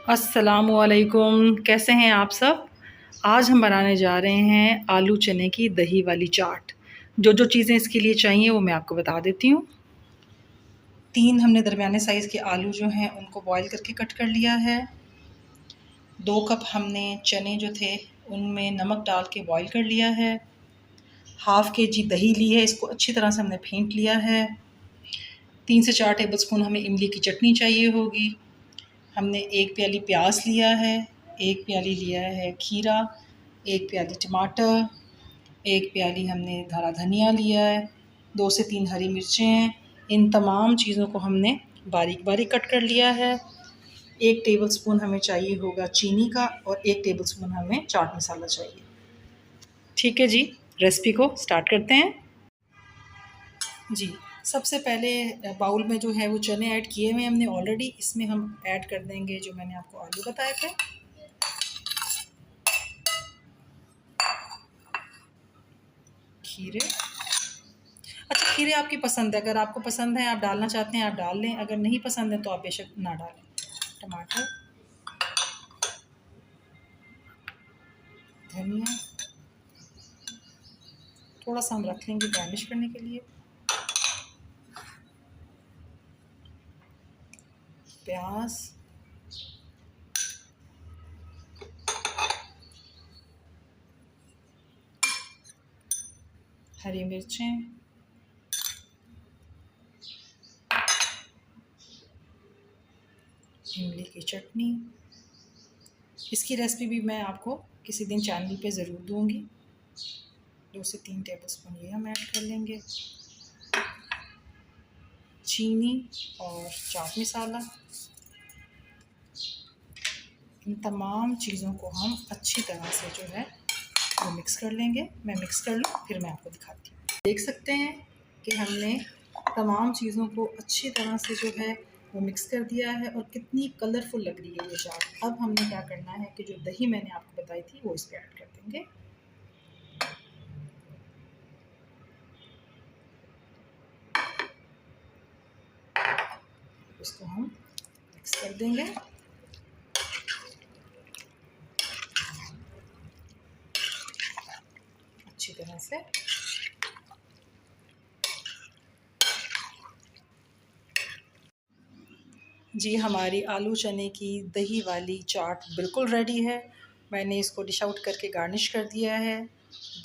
अस्सलामुअलैकुम, कैसे हैं आप सब। आज हम बनाने जा रहे हैं आलू चने की दही वाली चाट। जो चीज़ें इसके लिए चाहिए वो मैं आपको बता देती हूँ। 3 हमने दरमियाने साइज़ के आलू जो हैं उनको बॉईल करके कट कर लिया है। 2 कप हमने चने जो थे उनमें नमक डाल के बॉईल कर लिया है। हाफ़ केजी दही ली है, इसको अच्छी तरह से हमने फेंट लिया है। 3 से 4 टेबलस्पून हमें इमली की चटनी चाहिए होगी। हमने 1 प्याली प्याज लिया है, 1 प्याली लिया है खीरा, 1 प्याली टमाटर, 1 प्याली हमने हरा धनिया लिया है, 2 से 3 हरी मिर्चें हैं। इन तमाम चीज़ों को हमने बारीक-बारीक कट कर लिया है। 1 टेबलस्पून हमें चाहिए होगा चीनी का और 1 टेबलस्पून हमें चाट मसाला चाहिए। ठीक है जी, रेसिपी को स्टार्ट करते हैं। जी, सबसे पहले बाउल में जो है वो चने ऐड किए हुए हैं हमने ऑलरेडी। इसमें हम ऐड कर देंगे जो मैंने आपको आलू बताए थे। खीरे, अच्छा खीरे आपकी पसंद है, अगर आपको पसंद है आप डालना चाहते हैं आप डाल लें, अगर नहीं पसंद है तो आप बेशक ना डालें। टमाटर, धनिया थोड़ा सा हम रख लेंगे गार्निश करने के लिए। प्याज, हरी मिर्चें, इमली की चटनी। इसकी रेसिपी भी मैं आपको किसी दिन चैनल पे ज़रूर दूंगी। 2 से 3 टेबलस्पून ये हम ऐड कर लेंगे। चीनी और चाट मसाला, इन तमाम चीज़ों को हम अच्छी तरह से जो है वो मिक्स कर लेंगे। मैं मिक्स कर लूँ फिर मैं आपको दिखाती हूँ। देख सकते हैं कि हमने तमाम चीज़ों को अच्छी तरह से जो है वो मिक्स कर दिया है और कितनी कलरफुल लग रही है ये चाट। अब हमने क्या करना है कि जो दही मैंने आपको बताई थी वो इस पर ऐड कर देंगे। इसको हम मिक्स कर देंगे। अच्छी तरह से जी, हमारी आलू चने की दही वाली चाट बिल्कुल रेडी है। मैंने इसको डिश आउट करके गार्निश कर दिया है।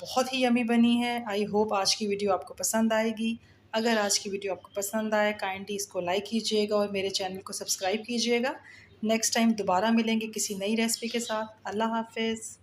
बहुत ही यमी बनी है। आई होप आज की वीडियो आपको पसंद आएगी। अगर आज की वीडियो आपको पसंद आए काइंडली इसको लाइक कीजिएगा और मेरे चैनल को सब्सक्राइब कीजिएगा। नेक्स्ट टाइम दोबारा मिलेंगे किसी नई रेसिपी के साथ। अल्लाह हाफ़िज़।